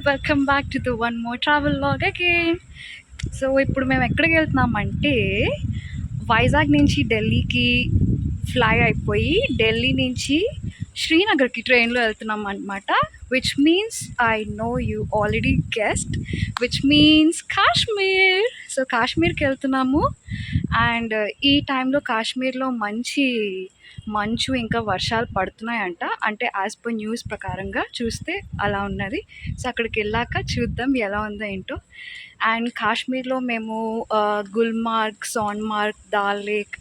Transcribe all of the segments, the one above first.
Welcome back to the one more travel log again. So ఇప్పుడు మేము ఎక్కడికి వెళ్తున్నామంటే వైజాగ్ నుంచి ఢిల్లీకి ఫ్లై అయిపోయి ఢిల్లీ నుంచి శ్రీనగర్కి ట్రైన్లో వెళ్తున్నాం అనమాట. Which means I know you already guessed, which means Kashmir. So కాశ్మీర్కి వెళ్తున్నాము. అండ్ ఈ టైంలో కాశ్మీర్లో మంచు ఇంకా వర్షాలు పడుతున్నాయంట. అంటే యాజ్ పర్ న్యూస్ ప్రకారంగా చూస్తే అలా ఉన్నది. సో అక్కడికి వెళ్ళాక చూద్దాం ఎలా ఉందో ఏంటో. అండ్ కాశ్మీర్లో మేము గుల్మార్గ్, సోన్మార్గ్, దాల్ లేక్,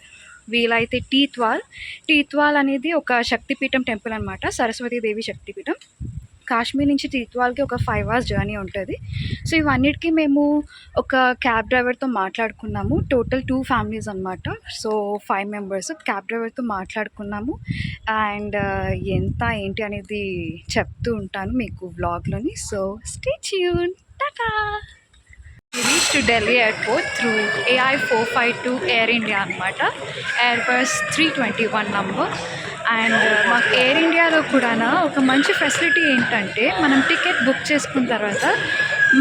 వీలైతే టీత్వాల్ అనేది ఒక శక్తిపీఠం టెంపుల్ అనమాట, సరస్వతీదేవి శక్తిపీఠం. కాశ్మీర్ నుంచి టీత్వాల్కి ఒక 5 hours జర్నీ ఉంటుంది. సో ఇవన్నిటికీ మేము ఒక క్యాబ్ డ్రైవర్తో మాట్లాడుకున్నాము. టోటల్ 2 families అనమాట. సో 5 members క్యాబ్ డ్రైవర్తో మాట్లాడుకున్నాము. అండ్ ఎంత ఏంటి అనేది చెప్తూ ఉంటాను మీకు వ్లాగ్లోని. So stay tuned. Tata. We reached to Delhi airport through AI 452 Air India అనమాట. Airbus 321 number. అండ్ మాకు ఎయిర్ ఇండియాలో కూడా ఒక మంచి ఫెసిలిటీ ఏంటంటే మనం టికెట్ బుక్ చేసుకున్న తర్వాత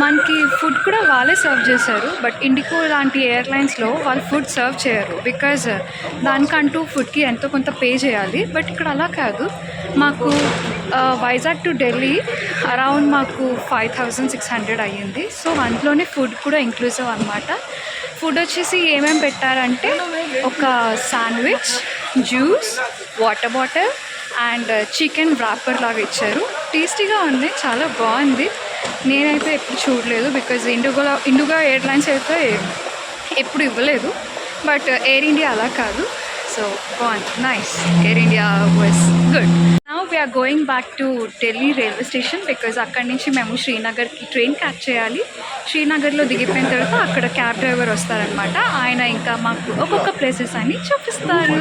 మనకి ఫుడ్ కూడా వాళ్ళే సర్వ్ చేశారు. బట్ ఇండిగో లాంటి ఎయిర్లైన్స్లో వాళ్ళు ఫుడ్ సర్వ్ చేయరు, బికాజ్ దానికంటూ ఫుడ్కి ఎంతో కొంత పే చేయాలి. బట్ ఇక్కడ అలా కాదు. మాకు వైజాగ్ టు ఢిల్లీ అరౌండ్ మాకు 5600 అయ్యింది. సో అందులోనే ఫుడ్ కూడా ఇంక్లూసివ్ అనమాట. ఫుడ్ వచ్చేసి ఏమేమి పెట్టారంటే ఒక sandwich, juice, water bottle and chicken wrapper లాగా ఇచ్చారు. టేస్టీగా ఉంది, చాలా బాగుంది. నేనైతే ఎప్పుడు చూడలేదు, బికాజ్ ఇండిగో ఎయిర్లైన్స్ అయితే ఎప్పుడు ఇవ్వలేదు. బట్ ఎయిర్ ఇండియా అలా కాదు. సో బాగుంది, nice. Air India was good. Now we are going back to Delhi railway station, because అక్కడి నుంచి మేము శ్రీనగర్కి ట్రైన్ క్యాచ్ చేయాలి. శ్రీనగర్లో దిగిపోయిన తర్వాత అక్కడ క్యాబ్ డ్రైవర్ వస్తారనమాట. ఆయన ఇంకా మాకు ఒక్కొక్క ప్లేసెస్ అని చూపిస్తారు.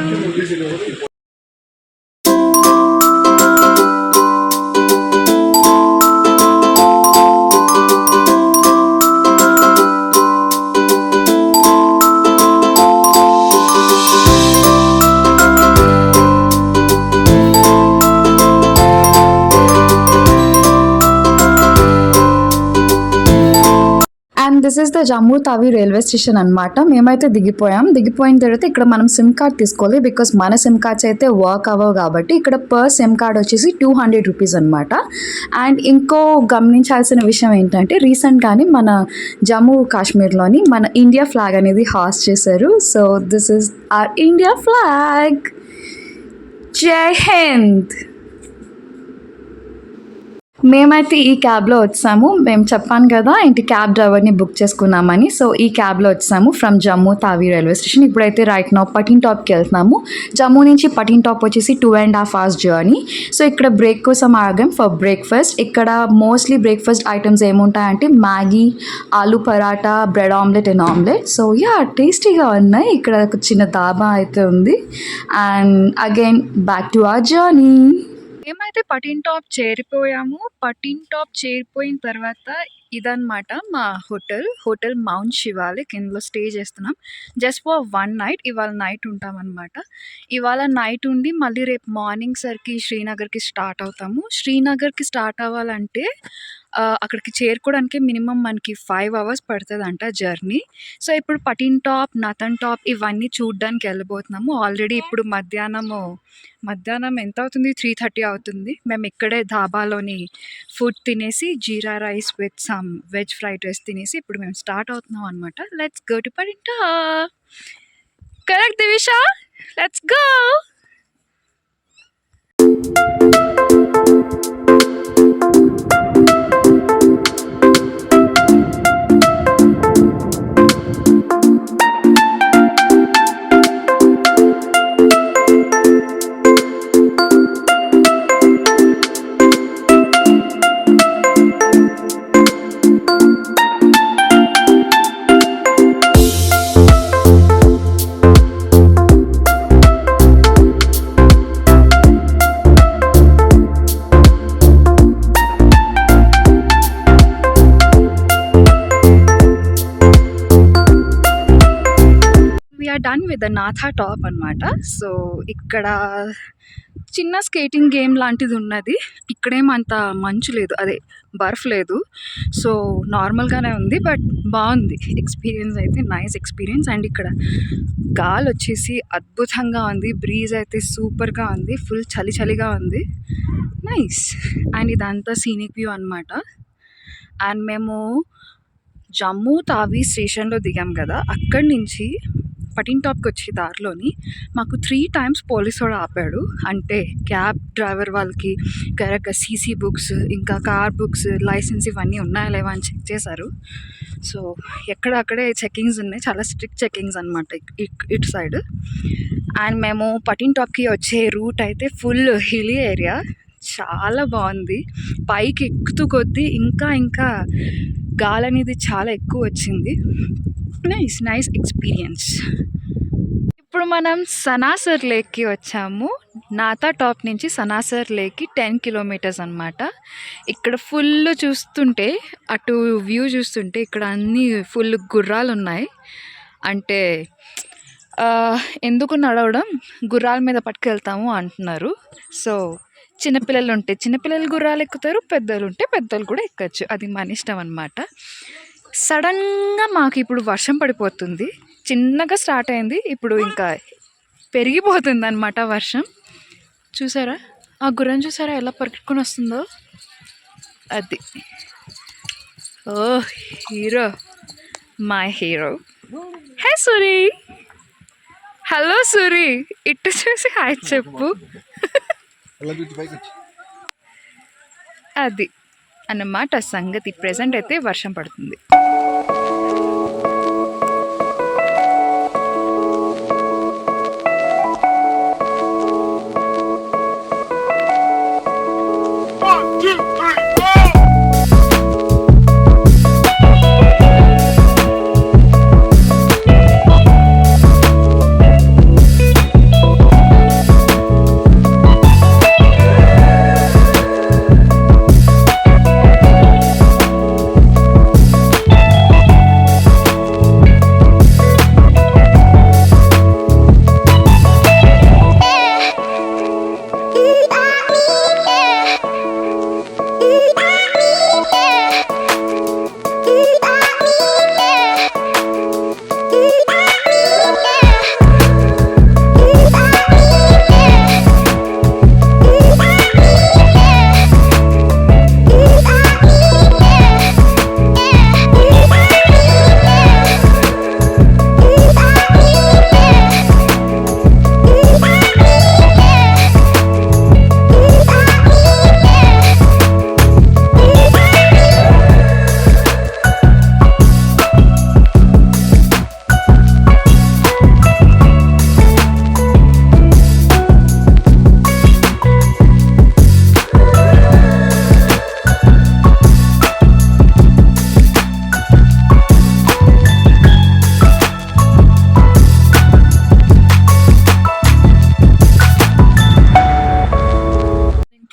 And this is the Jammu Tawi railway station అనమాట. మేమైతే దిగిపోయిన తర్వాత ఇక్కడ మనం సిమ్ కార్డ్ తీసుకోవాలి, బికాస్ మన సిమ్ కార్డ్స్ అయితే వర్క్ అవ్వవు కాబట్టి ఇక్కడ పర్ సిమ్ కార్డ్ వచ్చేసి 200 rupees అనమాట. అండ్ ఇంకో గమనించాల్సిన విషయం ఏంటంటే రీసెంట్గానే మన జమ్మూ కాశ్మీర్లోని మన ఇండియా ఫ్లాగ్ అనేది హాస్ట్ చేశారు. So this is our India flag. జై హింద్. మేమైతే ఈ క్యాబ్లో వచ్చాము. మేము చెప్పాను కదా ఇంటి క్యాబ్ డ్రైవర్ని బుక్ చేసుకున్నామని. సో ఈ క్యాబ్లో వచ్చాము from Jammu Tawi railway station. ఇప్పుడైతే రైట్ నౌ పఠిన్టాప్కి వెళ్తున్నాము. జమ్మూ నుంచి పఠిన్టాప్ వచ్చేసి 2.5 hours జర్నీ. సో ఇక్కడ బ్రేక్ కోసం ఆగాం ఫర్ బ్రేక్ఫాస్ట్. ఇక్కడ మోస్ట్లీ బ్రేక్ఫాస్ట్ ఐటమ్స్ ఏముంటాయంటే Maggi, aloo paratha, bread omelette and omelette. So yeah, టేస్టీగా ఉన్నాయి. ఇక్కడ ఒక చిన్న దాబా అయితే ఉంది. And again back to our journey. మేమైతే పఠిన్టాప్ చేరిపోయాము. పఠిన్టాప్ చేరిపోయిన తర్వాత ఇదన్నమాట మా హోటల్ మౌంట్ శివాలిక్. ఇందులో స్టే చేస్తున్నాం జస్ట్ ఫర్ 1 night. ఇవాళ నైట్ ఉంటామన్నమాట. ఇవాళ నైట్ ఉండి మళ్ళీ రేపు మార్నింగ్ సరికి శ్రీనగర్కి స్టార్ట్ అవుతాము. శ్రీనగర్కి స్టార్ట్ అవ్వాలంటే అక్కడికి చేరుకోవడానికి మినిమం మనకి 5 hours పడుతుందంట జర్నీ. సో ఇప్పుడు పఠిన్టాప్, నతన్ టాప్ ఇవన్నీ చూడడానికి వెళ్ళబోతున్నాము. ఆల్రెడీ ఇప్పుడు మధ్యాహ్నం ఎంత అవుతుంది, 3:30 అవుతుంది. మేము ఇక్కడే ధాబాలోని ఫుడ్ తినేసి jeera rice with some veg fried rice తినేసి ఇప్పుడు మేము స్టార్ట్ అవుతున్నాం అనమాట. Let's go to Patnitop. Correct Divisha, let's go. Done with the Nathatop అనమాట. సో ఇక్కడ చిన్న స్కేటింగ్ గేమ్ లాంటిది ఉన్నది. ఇక్కడేమంత మంచు లేదు, అదే బర్ఫ్ లేదు. సో నార్మల్గానే ఉంది, బట్ బాగుంది ఎక్స్పీరియన్స్ అయితే. Nice experience. అండ్ ఇక్కడ గాలి వచ్చేసి అద్భుతంగా ఉంది, బ్రీజ్ అయితే సూపర్గా ఉంది, ఫుల్ చలి చలిగా ఉంది. నైస్. అండ్ ఇదంతా సీనిక్ వ్యూ అనమాట. అండ్ మేము జమ్మూ తావి స్టేషన్లో దిగాం కదా, అక్కడి నుంచి పఠిన్-టాప్కి వచ్చే దారిలోని మాకు 3 టైమ్స్ పోలీసు వాడు ఆపాడు. అంటే క్యాబ్ డ్రైవర్ వాళ్ళకి కరెక్ట్గా సీసీ బుక్స్, ఇంకా కార్ బుక్స్, లైసెన్స్ ఇవన్నీ ఉన్నాయా లేవా అని చెక్ చేశారు. సో ఎక్కడక్కడే చెకింగ్స్ ఉన్నాయి, చాలా స్ట్రిక్ట్ చెకింగ్స్ అనమాట ఇటు సైడ్. అండ్ మేము పఠిన్-టాప్కి వచ్చే రూట్ అయితే ఫుల్ హిల్లీ ఏరియా, చాలా బాగుంది. పైకి ఎక్కుతూ కొద్దీ ఇంకా ఇంకా గాలి అనేది చాలా ఎక్కువ వచ్చింది. Nice experience. ఇప్పుడు మనం సనాసర్ లేక్కి వచ్చాము. నాతా టాప్ నుంచి సనాసర్ లేక్కి 10 కిలోమీటర్స్ అనమాట. ఇక్కడ ఫుల్ చూస్తుంటే, అటు వ్యూ చూస్తుంటే ఇక్కడ అన్నీ ఫుల్ గుర్రాలు ఉన్నాయి. అంటే ఎందుకు నడవడం, గుర్రాల మీద పట్టుకెళ్తాము అంటున్నారు. సో చిన్నపిల్లలు ఉంటే చిన్నపిల్లలు గుర్రాలు ఎక్కుతారు, పెద్దలు ఉంటే పెద్దలు కూడా ఎక్కచ్చు, అది మన ఇష్టం అనమాట. సడన్గా మాకు ఇప్పుడు వర్షం పడిపోతుంది. చిన్నగా స్టార్ట్ అయింది, ఇప్పుడు ఇంకా పెరిగిపోతుంది అనమాట వర్షం. చూసారా ఆ గుర్రం, చూసారా ఎలా పరిగెట్టుకొని వస్తుందో, అది. Oh hero, my hero. Hey Suri, hello Suri, ఇటు చూసి హాయ్ చెప్పు. అది అన్నమాట సంగతి. ప్రెజెంట్ అయితే వర్షం పడుతుంది.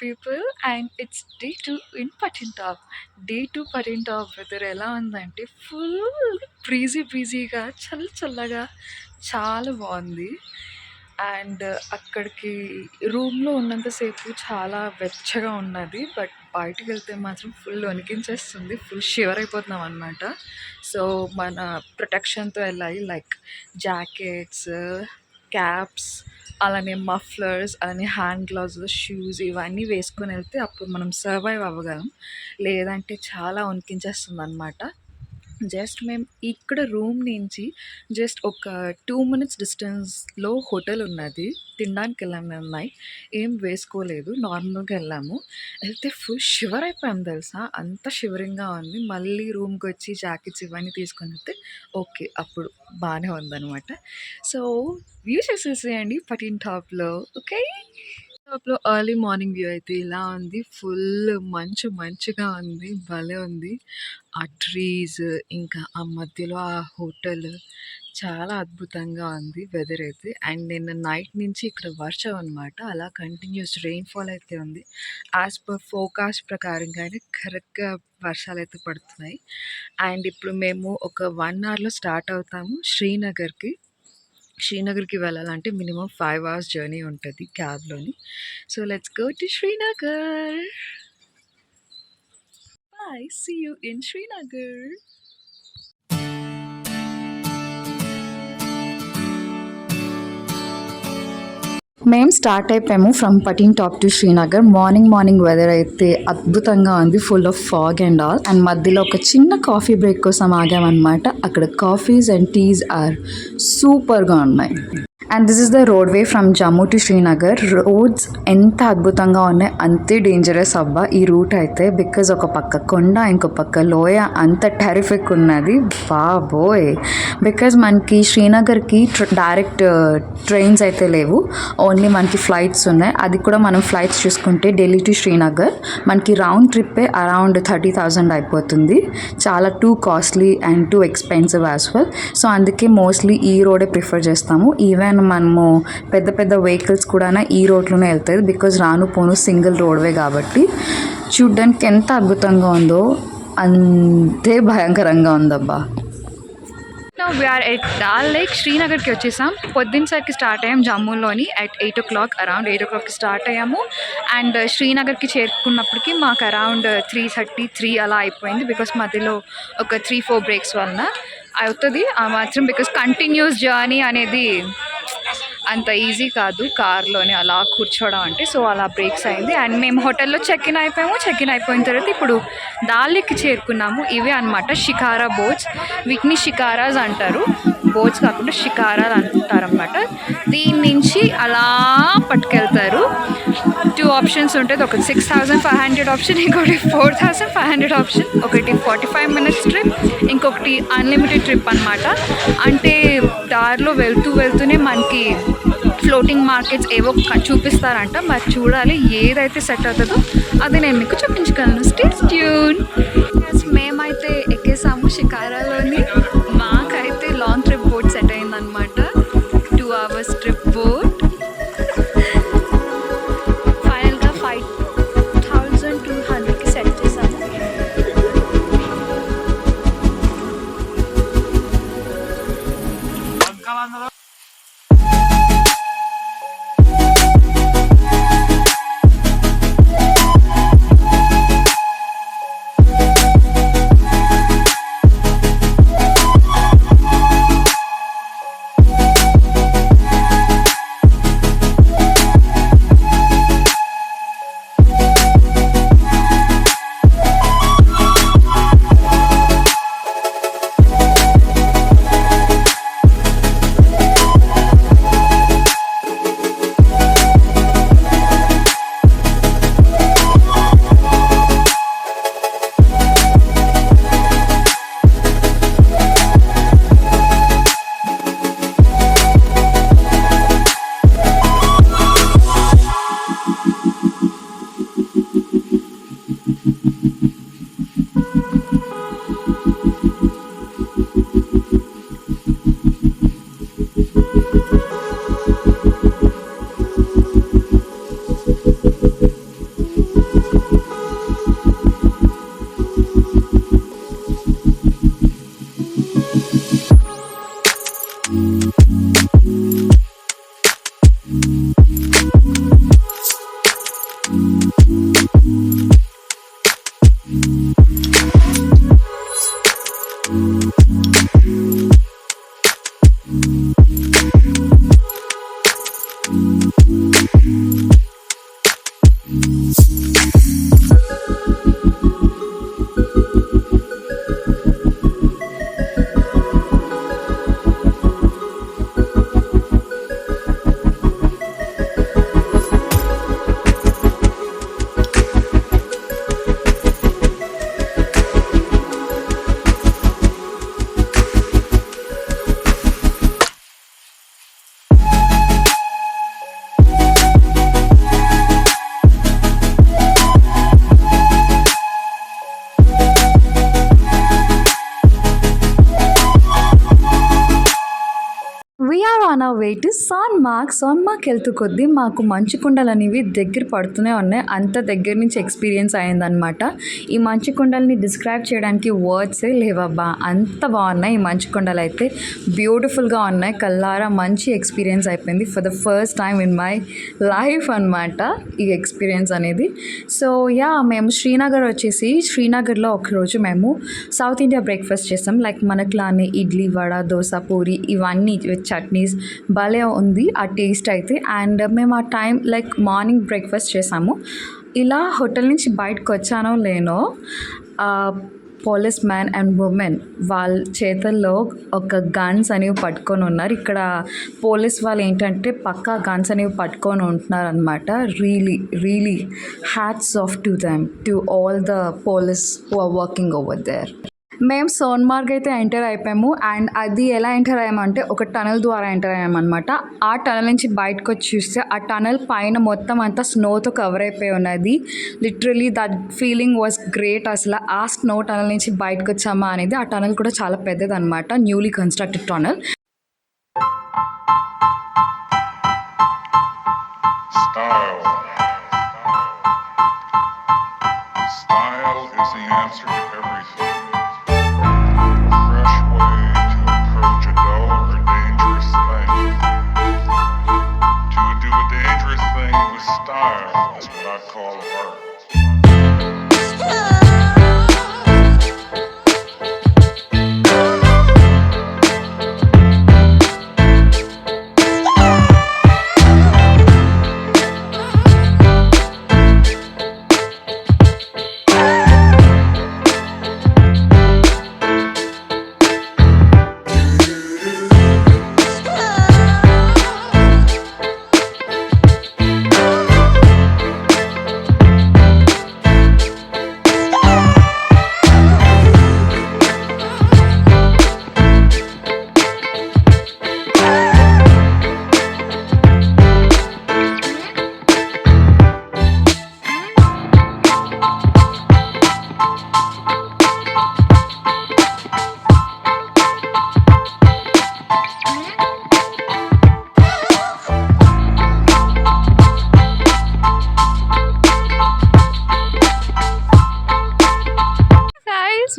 People and it's day 2 in Patnitop. Day 2 Patnitop weather ఎలా ఉందంటే ఫుల్ బ్రీజీగా చల్లగా చాలా బాగుంది. అండ్ అక్కడికి రూమ్లో ఉన్నంతసేపు చాలా వెచ్చగా ఉన్నది, బట్ బయటికి వెళ్తే మాత్రం ఫుల్ వణికించేస్తుంది, ఫుల్ షివర్ అయిపోతున్నాం అనమాట. సో మన ప్రొటెక్షన్తో వెళ్ళాలి, లైక్ జాకెట్స్, క్యాప్స్, అలానే మఫ్లర్స్, అలానే హ్యాండ్ గ్లౌస్, షూస్ ఇవన్నీ వేసుకొని వెళ్తే అప్పుడు మనం సర్వైవ్ అవ్వగలం, లేదంటే చాలా వణికించేస్తుంది అనమాట. జస్ట్ మేము ఇక్కడ రూమ్ నుంచి జస్ట్ ఒక 2 మినిట్స్ డిస్టెన్స్లో హోటల్ ఉన్నది, తినడానికి వెళ్ళాము మేము. నైట్ ఏం వేసుకోలేదు, నార్మల్గా వెళ్ళాము. వెళ్తే ఫుల్ షివర్ అయిపోయాం తెలుసా, అంత షివరింగ్గా ఉంది. మళ్ళీ రూమ్కి వచ్చి జాకెట్స్ ఇవన్నీ తీసుకొని వెళ్తే ఓకే, అప్పుడు బాగానే ఉందన్నమాట. సో వ్యూ చేసేసేయండి పఠిన్-టాప్లో. ఓకే, టాప్లో ఎర్లీ మార్నింగ్ వ్యూ అయితే ఇలా ఉంది. ఫుల్ మంచుగా ఉంది, భలే ఉంది. ఆ ట్రీస్, ఇంకా ఆ మధ్యలో ఆ హోటల్, చాలా అద్భుతంగా ఉంది వెదర్ అయితే. అండ్ నిన్న నైట్ నుంచి ఇక్కడ వర్షం అనమాట, అలా కంటిన్యూస్ రెయిన్ఫాల్ అయితే ఉంది. యాజ్ పర్ ఫోకాస్ట్ ప్రకారంగానే కరెక్ట్గా వర్షాలు అయితే పడుతున్నాయి. అండ్ ఇప్పుడు మేము ఒక 1 అవర్లో స్టార్ట్ అవుతాము శ్రీనగర్కి. శ్రీనగర్కి వెళ్ళాలంటే మినిమం 5 hours జర్నీ ఉంటుంది క్యాబ్లోని. So let's go to Srinagar. Bye, see you in Srinagar. మేము స్టార్ట్ అయిపోయాము from Patnitop to Srinagar. Morning weather అయితే అద్భుతంగా ఉంది, full of fog and all. And మధ్యలో ఒక చిన్న కాఫీ బ్రేక్ కోసం ఆగామన్నమాట. అక్కడ కాఫీస్ అండ్ టీస్ ఆర్ సూపర్గా ఉన్నాయి. And this is the road way from Jammu to Srinagar. Roads ఎంత అద్భుతంగా ఉన్నాయి, అంతే డేంజరస్ అబ్బా ఈ రూట్ అయితే. బికాజ్ ఒక పక్క కొండ, ఇంకో పక్క లోయ, అంత టెరిఫిక్ ఉన్నది బాబోయ్. బికాజ్ మనకి శ్రీనగర్కి డైరెక్ట్ ట్రైన్స్ అయితే లేవు, ఓన్లీ మనకి ఫ్లైట్స్ ఉన్నాయి. అది కూడా మనం ఫ్లైట్స్ చూసుకుంటే ఢిల్లీ టు శ్రీనగర్ మనకి రౌండ్ ట్రిప్పే అరౌండ్ 30,000 అయిపోతుంది. చాలా too costly and too expensive as well. So అందుకే మోస్ట్లీ ఈ రోడే ప్రిఫర్ చేస్తాము. ఈవెన్ మనము పెద్ద పెద్ద వెహికల్స్ కూడా ఈ రోడ్లోనే వెళ్తాయి, బికాజ్ రాను పోను సింగిల్ రోడ్వే కాబట్టి. చూడ్డానికి ఎంత అద్భుతంగా ఉందో అంతే భయంకరంగా ఉందబ్బా. We're at Dal lake. శ్రీనగర్కి వచ్చేసాం. పొద్దున్నసరికి స్టార్ట్ అయ్యాం జమ్మూలోని అట్ 8 o'clock, అరౌండ్ 8 o'clockకి స్టార్ట్ అయ్యాము. అండ్ శ్రీనగర్కి చేరుకున్నప్పటికీ మాకు అరౌండ్ 3:33 అలా అయిపోయింది. బికాస్ మధ్యలో ఒక 3-4 బ్రేక్స్ వలన అవుతుంది ఆ మాత్రం. బికాస్ కంటిన్యూస్ జర్నీ అనేది అంత ఈజీ కాదు కార్లోనే అలా కూర్చోవడం అంటే. సో అలా బ్రేక్స్ అయింది. అండ్ మేము హోటల్లో చెక్ ఇన్ అయిపోయిన తర్వాత ఇప్పుడు డాల్ లేక్కి చేరుకున్నాము. ఇవే అనమాట షికారా బోట్స్. వీటిని షికారాస్ అంటారు, బోట్స్ కాకుండా షికారాలు అంటారనమాట. దీని నుంచి అలా పట్టుకెళ్తారు. 2 ఆప్షన్స్ ఉంటుంది, ఒకటి 6,500 ఆప్షన్, ఇంకొకటి 4,500 ఆప్షన్. ఒకటి 45 minutes ట్రిప్, ఇంకొకటి అన్లిమిటెడ్ ట్రిప్ అనమాట. అంటే దారిలో వెళ్తూనే మనకి ఫ్లోటింగ్ మార్కెట్స్ ఏవో చూపిస్తారంట. మరి చూడాలి ఏదైతే సెట్ అవుతుందో అది నేను మీకు చూపించగలను. Stay tune. మేమైతే ఎక్కేసాము షికారాలోని. మాకైతే లాంగ్ ట్రిప్ బోట్ సెట్ అయిందనమాట. 2 hours ట్రిప్ బోట్. ఫైనల్గా 5,200కి సెట్ చేసాము. ఆన్ అవర్ వే టు సాన్మార్గ్ వెళ్తూ కొద్దీ మాకు మంచు కొండలు అనేవి దగ్గర పడుతూనే ఉన్నాయి. అంత దగ్గర నుంచి ఎక్స్పీరియన్స్ అయిందనమాట. ఈ మంచు కొండల్ని డిస్క్రైబ్ చేయడానికి వర్డ్సే లేవబ్బా, అంత బాగున్నాయి ఈ మంచు కొండలు అయితే. బ్యూటిఫుల్గా ఉన్నాయి, కల్లారా మంచి ఎక్స్పీరియన్స్ అయిపోయింది. For the first time in my life అనమాట ఈ ఎక్స్పీరియన్స్ అనేది. సో యా, మేము శ్రీనగర్లో ఒకరోజు మేము సౌత్ ఇండియా బ్రేక్ఫాస్ట్ చేస్తాం. లైక్ మనకులానే ఇడ్లీ, వడ, దోశ, పూరి ఇవన్నీ విత్ చట్నీస్ భలే ఉంది ఆ టేస్ట్ అయితే. అండ్ మేము ఆ టైం లైక్ మార్నింగ్ బ్రేక్ఫాస్ట్ చేసాము. ఇలా హోటల్ నుంచి బయటకు వచ్చానో లేనో పోలీస్ మ్యాన్ అండ్ ఉమెన్ వాళ్ళ చేతుల్లో ఒక గన్స్ అనేవి పట్టుకొని ఉన్నారు. ఇక్కడ పోలీస్ వాళ్ళు ఏంటంటే పక్కా గన్స్ అనేవి పట్టుకొని ఉంటున్నారు అనమాట. Really hats off to them, to all the police who are working over there. మేము సోన్మార్గ్ అయితే ఎంటర్ అయిపోయాము. అండ్ అది ఎలా ఎంటర్ అయ్యామంటే ఒక టనల్ ద్వారా ఎంటర్ అయ్యామన్నమాట. ఆ టనల్ నుంచి బయటకు వచ్చి చూస్తే ఆ టనల్ పైన మొత్తం అంతా స్నోతో కవర్ అయిపోయి ఉన్నది. Literally that feeling was great. అసలు ఆ స్నో టనల్ నుంచి బయటకు వచ్చామా అనేది. ఆ టనల్ కూడా చాలా పెద్దది అనమాట, newly constructed tunnel. Style is the answer to everything. A fresh way to approach a dull or dangerous thing. To do a dangerous thing with style is what I call art.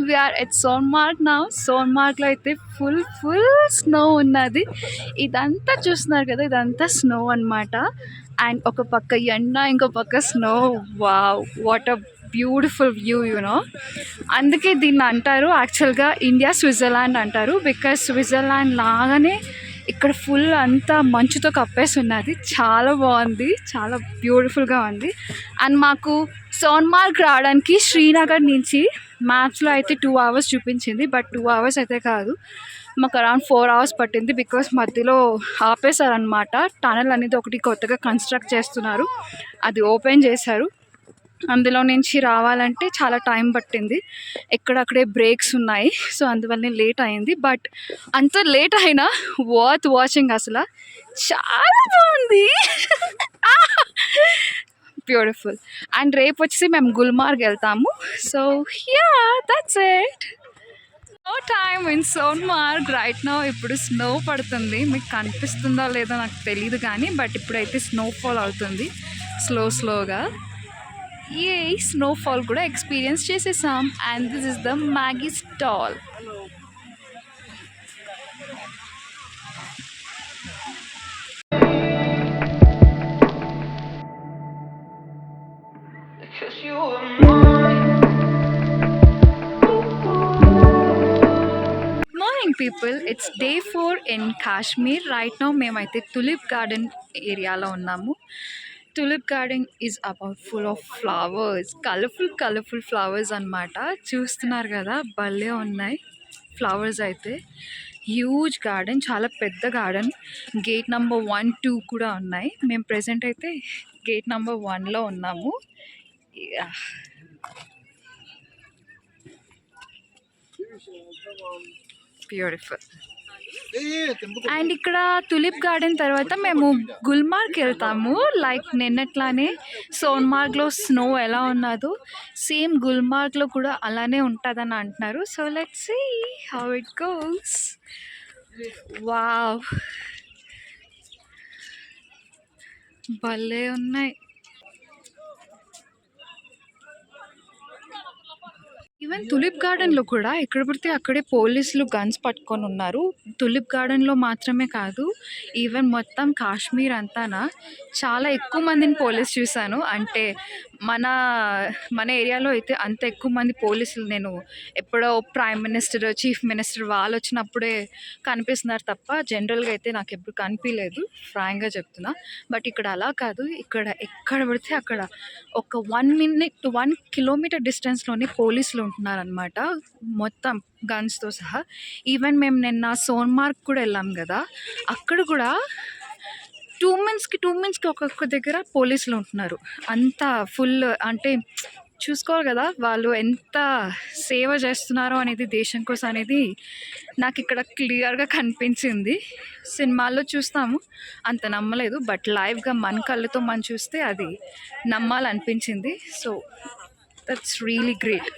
We're at Sonmarg now. సోన్మార్గ్లో అయితే full snow ఉన్నది. ఇదంతా చూస్తున్నారు కదా, ఇదంతా snow అనమాట. And ఒక పక్క ఎండ, ఇంకో పక్క snow. Wow, what a beautiful view you know. అందుకే దీన్ని అంటారు యాక్చువల్గా ఇండియా స్విట్జర్లాండ్ అంటారు. బికాజ్ స్విట్జర్లాండ్ లాగానే ఇక్కడ ఫుల్ అంతా మంచుతో కప్పేసి ఉన్నది. చాలా బాగుంది, చాలా బ్యూటిఫుల్గా ఉంది. అండ్ మాకు సోన్మార్గ్ రావడానికి శ్రీనగర్ నుంచి మ్యాప్స్లో అయితే 2 hours చూపించింది. బట్ 2 hours అయితే కాదు, మాకు అరౌండ్ 4 hours పట్టింది. బికాస్ మధ్యలో ఆపేశారనమాట. టనల్ అనేది ఒకటి కొత్తగా కన్స్ట్రక్ట్ చేస్తున్నారు, అది ఓపెన్ చేశారు. అందులో నుంచి రావాలంటే చాలా టైం పట్టింది. ఎక్కడక్కడే బ్రేక్స్ ఉన్నాయి, సో అందువల్లనే లేట్ అయింది. బట్ అంత లేట్ అయినా వర్త్ వాచింగ్. అసలు చాలా బాగుంది, బ్యూటిఫుల్. అండ్ రేపు వచ్చేసి మేము గుల్మార్గ్ వెళ్తాము. So yeah, that's it. Snow time in Sonmarg right now. ఇప్పుడు స్నో పడుతుంది, మీకు కనిపిస్తుందో లేదో నాకు తెలియదు కానీ, బట్ ఇప్పుడైతే స్నోఫాల్ అవుతుంది స్లోగా. ఏ స్నోఫాల్ కూడా ఎక్స్పీరియన్స్ చేసేసాం. And this is the Maggi stall. Morning people, it's day 4 in Kashmir. Right now మేమైతే తులిప్ గార్డెన్ ఏరియాలో ఉన్నాము. Tulip garden is about full of flowers, colourful flowers అనమాట. చూస్తున్నారు కదా, భలే ఉన్నాయి ఫ్లవర్స్ అయితే. హ్యూజ్ గార్డెన్, చాలా పెద్ద గార్డెన్. గేట్ నెంబర్ 1, 2 కూడా ఉన్నాయి. మేము ప్రెజెంట్ అయితే గేట్ నెంబర్ 1లో ఉన్నాము. బ్యూటిఫుల్. అండ్ ఇక్కడ తులిప్ గార్డెన్ తర్వాత మేము గుల్మార్గ్ వెళ్తాము. లైక్ నిన్నట్లానే సోన్మార్గ్లో స్నో ఎలా ఉన్నదో సేమ్ గుల్మార్గ్లో కూడా అలానే ఉంటుందని అంటున్నారు. So let's see how it goes. Wow, భలే ఉన్నాయి. ఈవెన్ తులిప్ గార్డెన్‌లో కూడా ఎక్కడ పడితే అక్కడే పోలీసులు గన్స్ పట్టుకొని ఉన్నారు. తులిప్ గార్డెన్‌లో మాత్రమే కాదు, ఈవెన్ మొత్తం కాశ్మీర్ అంతాన చాలా ఎక్కువ మందిని పోలీస్ చూశాను. అంటే మన మన ఏరియాలో అయితే అంత ఎక్కువ మంది పోలీసులు నేను ఎప్పుడో ప్రైమ్ మినిస్టర్, చీఫ్ మినిస్టర్ వాళ్ళొచ్చినప్పుడే కనిపిస్తున్నారు తప్ప జనరల్‌గా అయితే నాకెప్పుడు కనిపియలేదు. ఫ్రాంక్‌గా చెప్తున్నా. బట్ ఇక్కడ అలా కాదు. ఇక్కడ ఎక్కడ పడితే అక్కడ ఒక 1 కిలోమీటర్ డిస్టెన్స్‌లోనే పోలీసులు ఉంటున్నారనమాట. మొత్తం గన్స్‌తో సహా. ఈవెన్ మేము నిన్న సోన్మార్గ్ కూడా వెళ్ళాం గదా! అక్కడ కూడా 2 మినిట్స్‌కి ఒక్కొక్క దగ్గర పోలీసులు ఉంటున్నారు. అంత ఫుల్ అంటే చూసుకోవాలి గదా! వాళ్ళు ఎంత సేవ చేస్తున్నారో అనేది దేశం కోసం అనేది నాకిక్కడ క్లియర్‌గా కనిపించింది. సినిమాల్లో చూస్తాము, అంత నమ్మలేదు. బట్ లైవ్‌గా మన కళ్ళతో మనం చూస్తే అది నమ్మాలనిపించింది. So, that's really great.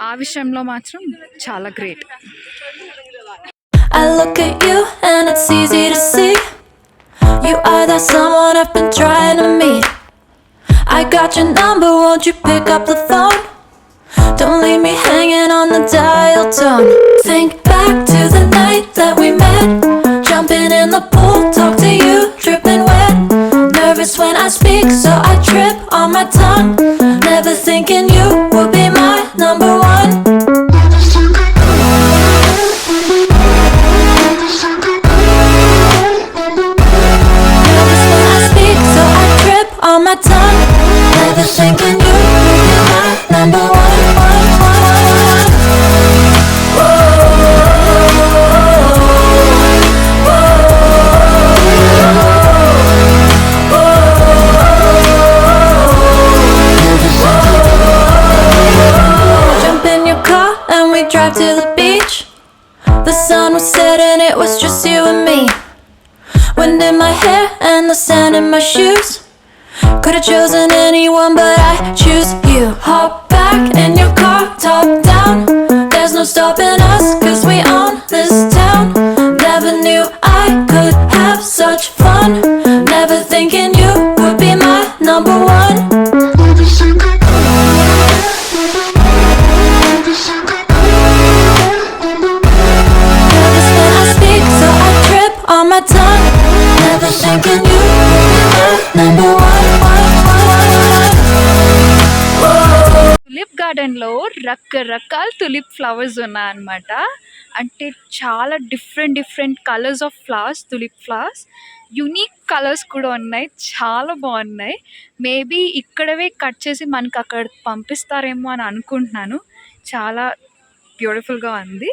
ఆ విషయంలో మాత్రం చాలా great. I look at you and it's easy to see you are that someone I've been trying to meet. I got your number, won't you pick up the phone? Don't leave me hanging on the dial tone. Think back to the night that we met, jumping in the pool, talk to you, dripping wet. Nervous when I speak, so I trip on my tongue. Never thinking you would be my number one. Nervous when I speak, so I trip on my tongue. Never thinking you would be my number one. Jump in your car and we drive to the beach. The sun was setting, it was just you and me. Wind in my hair and the sand in my shoes. Could've chosen anyone, but I choose you. Hop back in your car, top down. There's no stopping us, cause we own this town. Never knew I could have such fun. Never thinking you would be my number one. Nervous when I speak, so I trip on my tongue. Never thinking you would be my number one. Tulip గార్డెన్‌లో రకరకాల tulip flowers ఉన్నాయన్నమాట. అంటే చాలా different colours of flowers, tulip flowers. Unique colours కూడా ఉన్నాయి. చాలా బాగున్నాయి. Maybe ఇక్కడవే cut చేసి మనకు అక్కడ పంపిస్తారేమో అని అనుకుంటున్నాను. చాలా బ్యూటిఫుల్‌గా ఉంది.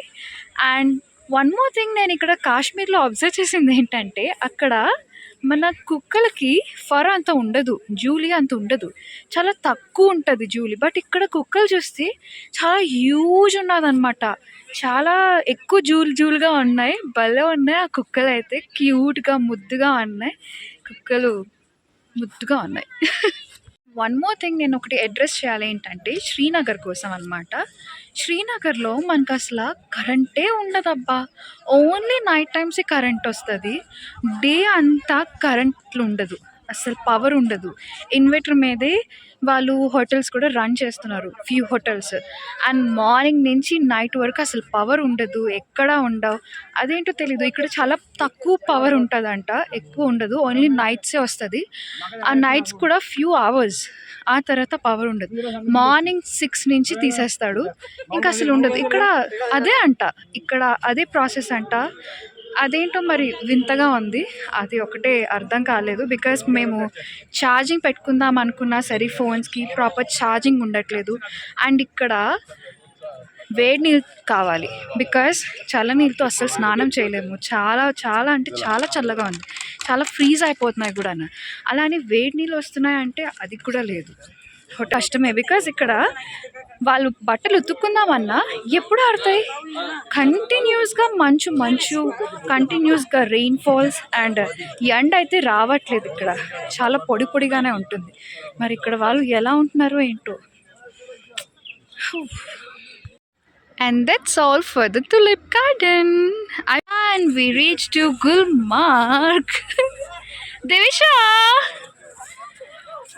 అండ్ వన్ మోర్ థింగ్, నేను ఇక్కడ కాశ్మీర్‌లో అబ్జర్వ్ చేసింది ఏంటంటే, అక్కడ మన కుక్కలకి ఫర్ అంత ఉండదు, జూలి అంత ఉండదు, చాలా తక్కువ ఉంటుంది జూలి. బట్ ఇక్కడ కుక్కలు చూస్తే చాలా హ్యూజ్ ఉన్నదన్నమాట. చాలా ఎక్కువ జూలుగా ఉన్నాయి. భలే ఉన్నాయి ఆ కుక్కలు అయితే, క్యూట్గా ముద్దుగా ఉన్నాయి. కుక్కలు ముద్దుగా ఉన్నాయి. వన్ మోర్ థింగ్ నేను ఒకటి అడ్రస్ చేయాలి ఏంటంటే, శ్రీనగర్ కోసం అనమాట. శ్రీనగర్లో మనకు అసలు కరెంటే ఉండదబ్బా. ఓన్లీ నైట్ టైమ్సే కరెంట్ వస్తుంది. డే అంతా కరెంట్లు ఉండదు, అసలు పవర్ ఉండదు. ఇన్వర్టర్ మీదే వాళ్ళు హోటల్స్ కూడా రన్ చేస్తున్నారు, ఫ్యూ హోటల్స్. అండ్ మార్నింగ్ నుంచి నైట్ వరకు అసలు పవర్ ఉండదు, ఎక్కడా ఉండవు. అదేంటో తెలీదు. ఇక్కడ చాలా తక్కువ పవర్ ఉంటుందంట, ఎక్కువ ఉండదు. ఓన్లీ నైట్సే వస్తుంది. ఆ నైట్స్ కూడా ఫ్యూ అవర్స్, ఆ తర్వాత పవర్ ఉండదు. మార్నింగ్ 6 నుంచి తీసేస్తాడు, ఇంకా అసలు ఉండదు. ఇక్కడ అదే అంట, ఇక్కడ అదే ప్రాసెస్ అంట. అదేంటో మరి వింతగా ఉంది. అది ఒకటే అర్థం కాలేదు. బికాస్ మేము ఛార్జింగ్ పెట్టుకుందాం అనుకున్నా సరే ఫోన్స్కి ప్రాపర్ ఛార్జింగ్ ఉండట్లేదు. అండ్ ఇక్కడ వేడి నీళ్ళు కావాలి, బికాస్ చల్ల నీళ్ళతో అస్సలు స్నానం చేయలేము. చాలా చాలా అంటే చాలా చల్లగా ఉంది, చాలా ఫ్రీజ్ అయిపోతున్నాయి కూడా. అలా అని వేడి నీళ్ళు వస్తున్నాయంటే అది కూడా లేదు. కష్టమే. బికాజ్ ఇక్కడ వాళ్ళు బట్టలు ఉతుక్కుందామన్నా ఎప్పుడు ఆడతాయి. కంటిన్యూస్గా మంచు, కంటిన్యూస్గా రెయిన్ ఫాల్స్. అండ్ ఎండ అయితే రావట్లేదు. ఇక్కడ చాలా పొడిగానే ఉంటుంది. మరి ఇక్కడ వాళ్ళు ఎలా ఉంటున్నారో ఏంటో. And that's all for the tulip garden. And we reached to Gulmarg. దేవేశా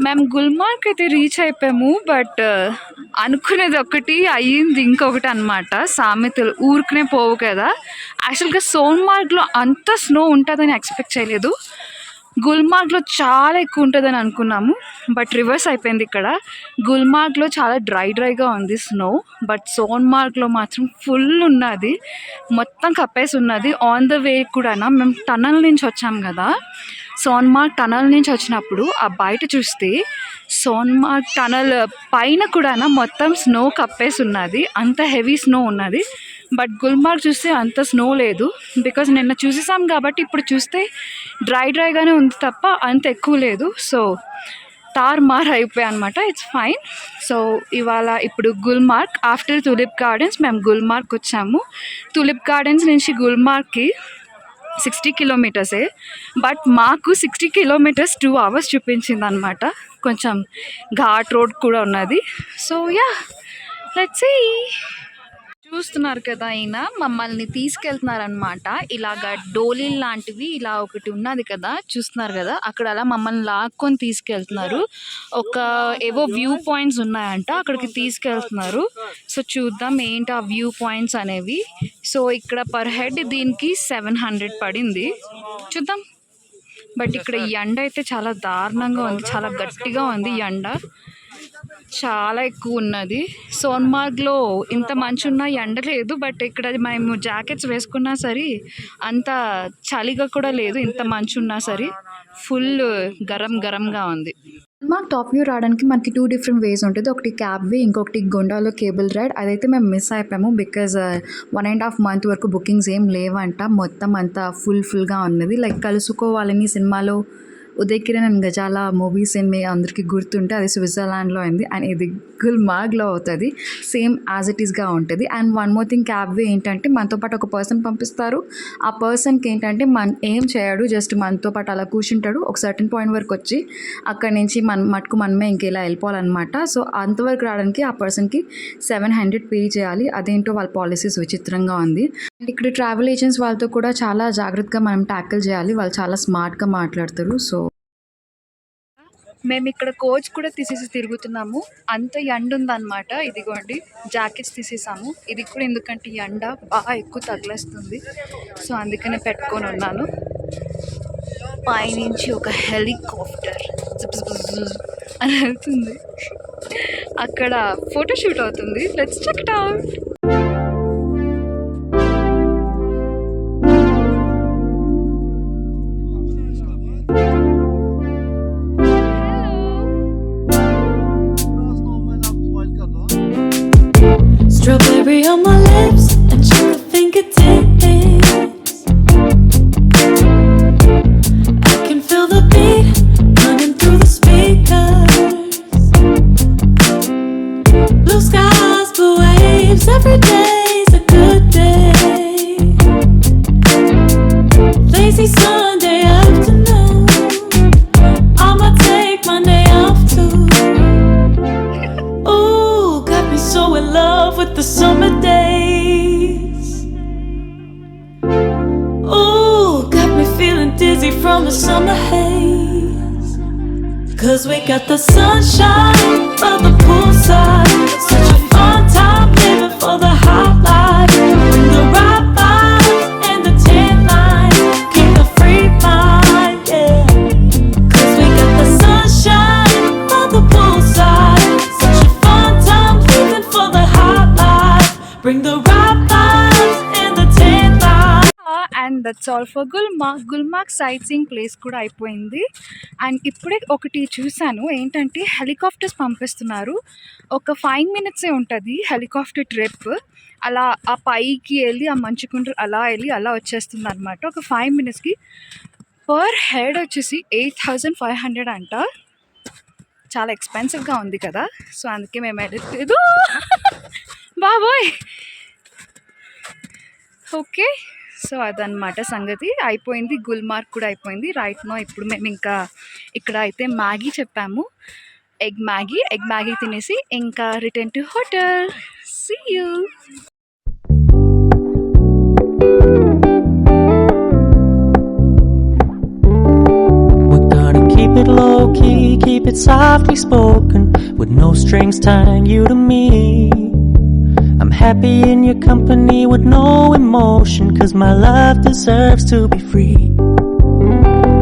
మేము గుల్మార్గ్ అయితే రీచ్ అయిపోయాము. బట్ అనుకునేది ఒకటి అయ్యింది ఇంకొకటి అనమాట. సామెతలు ఊరికనే పోవు కదా. యాక్చువల్గా సోన్మార్గ్లో అంత స్నో ఉంటుందని ఎక్స్పెక్ట్ చేయలేదు. గుల్మార్గ్లో చాలా ఎక్కువ ఉంటుందని అనుకున్నాము, బట్ రివర్స్ అయిపోయింది. ఇక్కడ గుల్మార్గ్లో చాలా డ్రైగా ఉంది స్నో, బట్ సోన్మార్గ్లో మాత్రం ఫుల్ ఉన్నది, మొత్తం కప్పేసి ఉన్నది. ఆన్ ద వే కూడా మేము టనల్ నుంచి వచ్చాము కదా, సోన్మార్గ్ టనల్ నుంచి వచ్చినప్పుడు ఆ బయట చూస్తే సోన్మార్గ్ టనల్ పైన కూడా మొత్తం స్నో కప్పేసి ఉన్నది, అంత హెవీ స్నో ఉన్నది. బట్ గుల్మార్గ్ చూస్తే అంత స్నో లేదు, బికాజ్ నిన్న చూసేసాం కాబట్టి ఇప్పుడు చూస్తే డ్రైగానే ఉంది తప్ప అంత ఎక్కువ లేదు. సో తారుమార్ అయిపోయాయి అనమాట. It's fine. సో ఇవాళ ఇప్పుడు గుల్మార్గ్ ఆఫ్టర్ తులిప్ గార్డెన్స్ మేము గుల్మార్గ్ వచ్చాము. తులిప్ గార్డెన్స్ నుంచి గుల్మార్గ్కి 60 కిలోమీటర్సే, బట్ మాకు 60 కిలోమీటర్స్ 2 hours చూపించింది అనమాట. కొంచెం ఘాట్ రోడ్ కూడా ఉన్నది. So yeah, let's see. చూస్తున్నారు కదా, ఈయన మమ్మల్ని తీసుకెళ్తున్నారనమాట. ఇలాగ డోలీ లాంటివి ఇలా ఒకటి ఉన్నది కదా, చూస్తున్నారు కదా, అక్కడ అలా మమ్మల్ని లాక్కొని తీసుకెళ్తున్నారు. ఒక ఏవో వ్యూ పాయింట్స్ ఉన్నాయంట, అక్కడికి తీసుకెళ్తున్నారు. సో చూద్దాం ఏంటి ఆ వ్యూ పాయింట్స్ అనేవి. సో ఇక్కడ పర్ హెడ్ దీనికి 700 పడింది, చూద్దాం. బట్ ఇక్కడ ఈ ఎండ అయితే చాలా దారుణంగా ఉంది, చాలా గట్టిగా ఉంది ఈ ఎండ, చాలా ఎక్కువ ఉన్నది. సోన్మార్గ్లో ఇంత మంచు ఉన్నా ఎండ లేదు, బట్ ఇక్కడ మేము జాకెట్స్ వేసుకున్నా సరే అంత చలిగా కూడా లేదు. ఇంత మంచు ఉన్నా సరే ఫుల్ గరంగా ఉంది. మా టాప్ వ్యూ రావడానికి మనకి 2 different వేస్ ఉంటుంది. ఒకటి క్యాబ్ వే, ఇంకొకటి గొండాలో కేబుల్ రైడ్. అదైతే మేము మిస్ అయిపోయాము, బికాజ్ 1.5 month వరకు బుకింగ్స్ ఏం లేవంట. మొత్తం అంతా ఫుల్గా ఉన్నది. లైక్ కలుసుకోవాలని సినిమాలో ఉదయ్ కిరణ్ అండ్ గజాల మూవీస్ మీ అందరికీ గుర్తుంటే అది స్విట్జర్లాండ్లో అయింది, అండ్ ఇది గుల్మార్గ్లో అవుతుంది. సేమ్ యాజ్ ఇట్ ఈస్గా ఉంటుంది. And one more thing, cab way ఏంటంటే మనతో పాటు ఒక పర్సన్ పంపిస్తారు. ఆ పర్సన్కి ఏంటంటే ఏం చేయడు, జస్ట్ మనతో పాటు అలా కూర్చుంటాడు. ఒక సర్టన్ పాయింట్ వరకు వచ్చి అక్కడి నుంచి మనమే ఇంకెలా వెళ్ళిపోవాలన్నమాట. సో అంతవరకు రావడానికి ఆ పర్సన్కి 700 పే చేయాలి. అదేంటో వాళ్ళ పాలసీస్ విచిత్రంగా ఉంది. అండ్ ఇక్కడ ట్రావెల్ ఏజెంట్స్ వాళ్ళతో కూడా చాలా జాగ్రత్తగా మనం ట్యాకిల్ చేయాలి, వాళ్ళు చాలా స్మార్ట్గా మాట్లాడతారు. సో మేము ఇక్కడ కోచ్ కూడా తీసేసి తిరుగుతున్నాము, అంత ఎండ ఉందన్నమాట. ఇదిగోండి జాకెట్స్ తీసేసాము. ఇది కూడా ఎందుకంటే ఎండ బాగా ఎక్కువ తగిలేస్తుంది, సో అందుకనే పెట్టుకొని ఉన్నాను. పైనుంచి ఒక హెలికాప్టర్ అని వెళ్తుంది, అక్కడ ఫోటోషూట్ అవుతుంది. Let's check it out. Strawberry on my lips and sugar fingertips. I can feel the beat running through the speakers. Blue skies, blue waves, every day's a good day. Lazy Sunday afternoon, I'ma take Monday off too. Ooh, got me so in love with the summer days. Ooh, got me feeling dizzy from the summer haze. 'Cause we got the sunshine by the poolside, such a fun time living for the hot life. Bring the right vibes and the tan line, keep the free mind, yeah. 'Cause we got the sunshine by the poolside, such a fun time living for the hot life. Bring the right vibes and the tan line. And that's all for Gulmarg sight seeing place కూడా అయిపోయింది. And ఇప్పుడే ఒకటి చూశాను, ఏంటంటే helicopters పంపిస్తున్నారు. ఒక 5 minutes ఉంటుంది helicopter trip. అలా ఆ పైకి వెళ్ళి ఆ మంచుకుంటూ అలా వెళ్ళి అలా వచ్చేస్తుంది అనమాట. ఒక 5 minutesకి పర్ హెడ్ వచ్చేసి 8,500 అంట. చాలా ఎక్స్పెన్సివ్గా ఉంది కదా, సో అందుకే మేము వెళ్ళలేదు. బాబోయ్. ఓకే, సో అదనమాట సంగతి. అయిపోయింది, గుల్మార్గ్ కూడా అయిపోయింది. రైట్ నో ఇప్పుడు మేము ఇంకా ఇక్కడ అయితే మ్యాగీ చెప్పాము, ఎగ్ మ్యాగీ తినేసి ఇంకా return to hotel. See you. it's softly spoken, with no strings tying you to me. I'm happy in your company with no emotion, 'cause my love deserves to be free.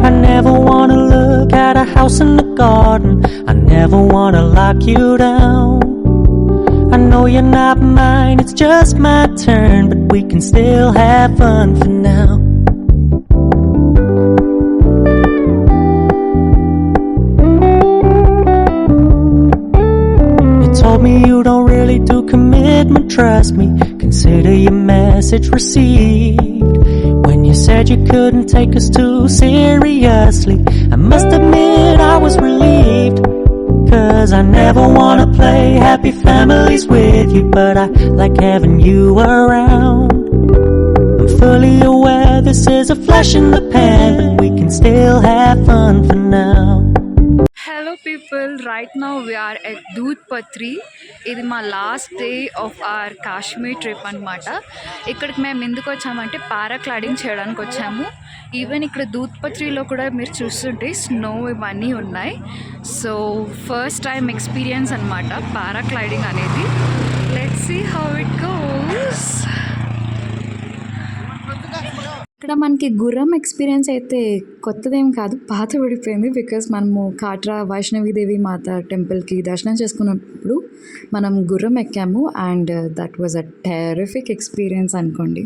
I never wanna look at a house in the garden, I never wanna lock you down. I know you're not mine, it's just my turn, but we can still have fun for now. You told me you don't really do commitment, trust me, consider your message received. When you said you couldn't take us too seriously, I must admit I was relieved. 'Cause I never wanna play happy families with you, but I like having you around. I'm fully aware this is a flash in the pan, but we can still have fun for now. Hello people, right now we're at Doodh Pathri. ఇది మా last day of our Kashmir trip అనమాట. ఇక్కడికి మేము ఎందుకు వచ్చామంటే paragliding చేయడానికి వచ్చాము. Even ఇక్కడ దూద్ పత్రిలో కూడా మీరు చూస్తుంటే స్నో ఇవన్నీ ఉన్నాయి. సో ఫస్ట్ టైం ఎక్స్పీరియన్స్ అనమాట పారాగ్లైడింగ్ అనేది. Let's see how it goes. ఇక్కడ మనకి గుర్రం ఎక్స్పీరియన్స్ అయితే కొత్తదేం కాదు, పాత పడిపోయింది. బికాజ్ మనము కాట్రా వైష్ణవీదేవి మాత టెంపుల్కి దర్శనం చేసుకున్నప్పుడు మనం గుర్రం ఎక్కాము and that was a terrific experience అనుకోండి.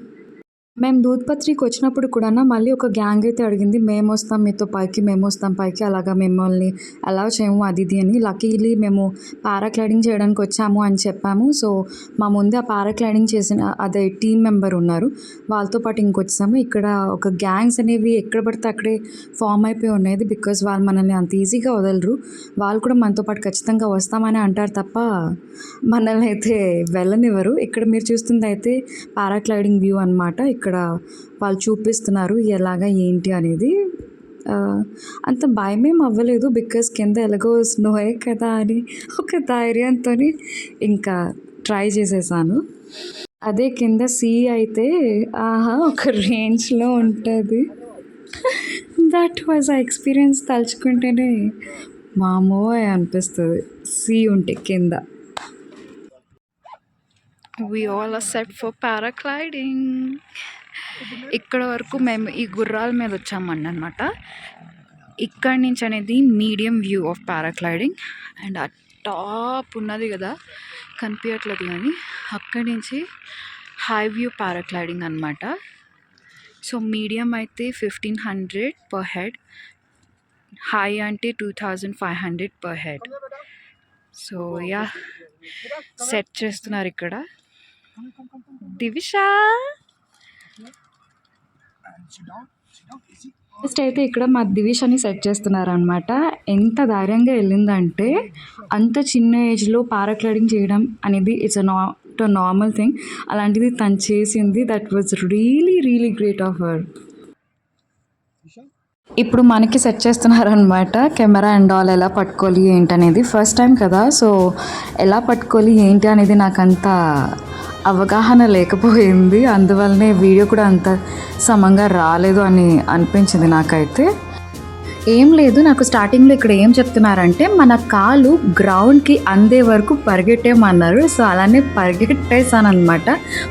మేము దూద్ పత్రికి వచ్చినప్పుడు కూడా మళ్ళీ ఒక గ్యాంగ్ అయితే అడిగింది, మేము వస్తాం మీతో పైకి, మేము వస్తాం పైకి, అలాగా మిమ్మల్ని అలా చేయము అది ఇది అని. లక్కీలీ మేము పారాగ్లైడింగ్ చేయడానికి వచ్చాము అని చెప్పాము. సో మా ముందే ఆ పారాగ్లైడింగ్ చేసిన అదే టీం మెంబర్ ఉన్నారు, వాళ్ళతో పాటు ఇంకొచ్చాము. ఇక్కడ ఒక గ్యాంగ్స్ అనేవి ఎక్కడ పడితే అక్కడే ఫామ్ అయిపోయి ఉన్నాయి. బికాజ్ వాళ్ళు మనల్ని అంత ఈజీగా వదలరు. వాళ్ళు కూడా మనతో పాటు ఖచ్చితంగా వస్తామని అంటారు తప్ప మనల్ని అయితే వెళ్ళనివ్వరు. ఇక్కడ మీరు చూస్తుంది అయితే పారాగ్లైడింగ్ వ్యూ అనమాట. ఇక్కడ వాళ్ళు చూపిస్తున్నారు ఎలాగా ఏంటి అనేది. అంత భయమేం అవ్వలేదు, బికాజ్ కింద ఎలాగో స్నోయే కదా అని ఒక ధైర్యంతో ఇంకా ట్రై చేసేసాను. అదే కింద సీ అయితే ఒక రేంజ్లో ఉంటుంది. దట్ వాజ్ ఆ ఎక్స్పీరియన్స్. తలుచుకుంటేనే మామూలు అనిపిస్తుంది సీ ఉంటే కింద. We all are set for paragliding. ఇక్కడ వరకు మేము ఈ గుర్రాల మీద వచ్చామండి అనమాట. ఇక్కడి నుంచి అనేది medium view of paragliding and ఆ టాప్ ఉన్నది కదా కనిపించట్లేదు కానీ అక్కడి నుంచి హై వ్యూ పారాగ్లైడింగ్ అనమాట. సో మీడియం అయితే 1500 పర్ హెడ్, హై అంటే 2500 per head. So yeah set చేస్తున్నారు ఇక్కడ. దివిషా ఫస్ట్ అయితే ఇక్కడ మా దివిషని సెట్ చేస్తున్నారు అనమాట. ఎంత ధైర్యంగా వెళ్ళిందంటే అంత చిన్న ఏజ్లో పారాగ్లైడింగ్ చేయడం అనేది it's not a normal thing. అలాంటిది తను చేసింది. That was really really great of her. ఇప్పుడు మనకి సెట్ చేస్తున్నారనమాట కెమెరా అండ్ ఆల్, ఎలా పట్టుకోవాలి ఏంటనేది. ఫస్ట్ టైం కదా, సో ఎలా పట్టుకోవాలి ఏంటి అనేది నాకు అంత అవగాహన లేకపోయింది. అందువల్లనే వీడియో కూడా అంత సమంగా రాలేదు అని అనిపించింది నాకైతే. ఏం లేదు, నాకు స్టార్టింగ్లో ఇక్కడ ఏం చెప్తున్నారంటే మన కాలు గ్రౌండ్కి అందే వరకు పరిగెట్టేమన్నారు. సో అలానే పరిగెట్టేసాను అనమాట.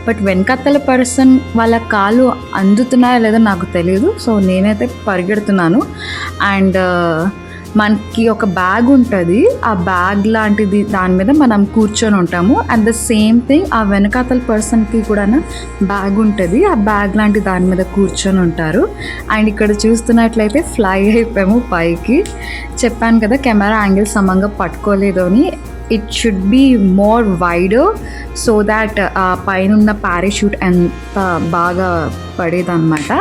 బట్ వెనకత్తల పర్సన్ వాళ్ళ కాలు అందుతున్నాయో లేదో నాకు తెలియదు. సో నేనైతే పరిగెడుతున్నాను. అండ్ మనకి ఒక బ్యాగ్ ఉంటుంది, ఆ బ్యాగ్ లాంటిది దాని మీద మనం కూర్చొని ఉంటాము. అండ్ ద సేమ్ థింగ్ ఆ వెనకాతల పర్సన్కి కూడా బ్యాగ్ ఉంటుంది, ఆ బ్యాగ్ లాంటి దాని మీద కూర్చొని ఉంటారు. అండ్ ఇక్కడ చూస్తున్నట్లయితే ఫ్లై అయిపోయాము పైకి. చెప్పాను కదా కెమెరా యాంగిల్ సమంగా పట్టుకోలేదు అని. It should be more wider so that ఆ పైన ఉన్న పారాషూట్ ఎంత బాగా పడేదన్నమాట.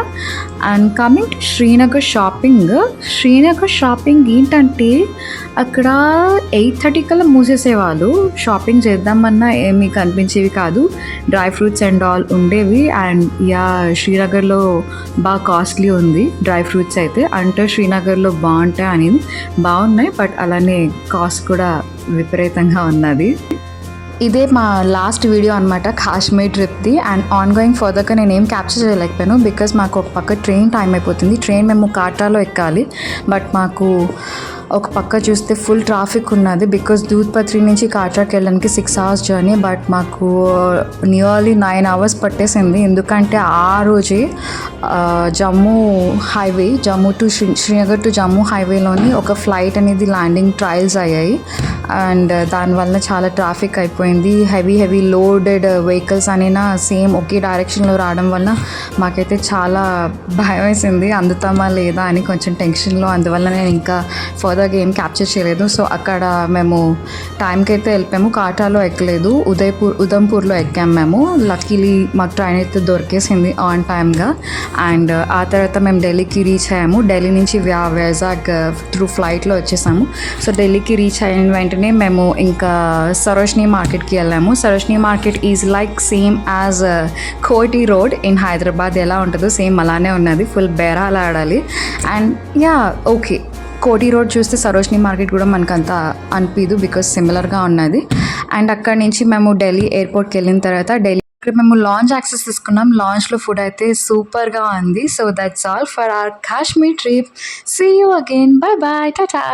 And coming to Srinagar shopping ఏంటంటే అక్కడ 8:30 కల్లా మూసేసేవాళ్ళు. షాపింగ్ చేద్దామన్నా ఏమీ కనిపించేవి కాదు. డ్రై ఫ్రూట్స్ అండ్ ఆల్ ఉండేవి. అండ్ యా శ్రీనగర్లో బాగా కాస్ట్లీ ఉంది డ్రై ఫ్రూట్స్ అయితే. అంటే శ్రీనగర్లో బాగుంటాయి అనేది బాగున్నాయి, బట్ అలానే కాస్ట్ కూడా విపరీతంగా ఉన్నది. ఇదే మా లాస్ట్ వీడియో అనమాట కాశ్మీర్ ట్రిప్ది. అండ్ ఆన్ గోయింగ్ ఫర్దర్గా నేను ఏం క్యాప్చర్ చేయలేకపోయాను బికాజ్ మాకు ఒక పక్క ట్రైన్ టైం అయిపోతుంది. ట్రైన్ మేము కాట్రాలో ఎక్కాలి, బట్ మాకు ఒక పక్క చూస్తే ఫుల్ ట్రాఫిక్ ఉన్నది బికాస్ దూద్పత్రి నుంచి కాట్రాకి వెళ్ళడానికి 6 hours జర్నీ. బట్ మాకు నియర్లీ 9 hours పట్టేసింది, ఎందుకంటే ఆ రోజే Jammu highway, Jammu to Srinagar to Jammu హైవేలోని ఒక ఫ్లైట్ అనేది ల్యాండింగ్ ట్రయల్స్ అయ్యాయి. అండ్ దానివల్ల చాలా ట్రాఫిక్ అయిపోయింది. హెవీ లోడెడ్ వెహికల్స్ అయినా సేమ్ ఒకే డైరెక్షన్లో రావడం వల్ల మాకైతే చాలా భయం వేసింది, అందుతామా లేదా అని కొంచెం టెన్షన్లో. అందువల్ల నేను ఇంకా ఫర్దర్గా ఏం క్యాప్చర్ చేయలేదు. సో అక్కడ మేము టైంకి అయితే వెళ్ళిపోయాము. కాటాలో ఎక్కలేదు, ఉదంపూర్లో ఎక్కాము మేము. లక్కీలీ మాకు ట్రైన్ అయితే దొరికేసింది ఆన్ టైమ్గా. అండ్ ఆ తర్వాత మేము ఢిల్లీకి రీచ్ అయ్యాము. ఢిల్లీ నుంచి వైజాగ్ త్రూ ఫ్లైట్లో వచ్చేసాము. సో ఢిల్లీకి రీచ్ అయిన వెంటనే మేము ఇంకా సరోజినీ మార్కెట్కి వెళ్ళాము. Sarojini market is like same as కోటి రోడ్ ఇన్ హైదరాబాద్ ఎలా ఉంటుందో సేమ్ అలానే ఉన్నది. ఫుల్ బేరాలు ఆడాలి. అండ్ ఓకే, కోటి రోడ్ చూస్తే సరోజినీ మార్కెట్ కూడా మనకంత అనిపించదు బికాస్ సిమిలర్గా ఉన్నది. అండ్ అక్కడి నుంచి మేము ఢిల్లీ ఎయిర్పోర్ట్కి వెళ్ళిన తర్వాత ఇక్కడ మేము లాంచ్ యాక్సెస్ తీసుకున్నాం. లాంచ్లో ఫుడ్ అయితే సూపర్గా ఉంది. So that's all for our Kashmir trip. See you again, bye bye, Tata.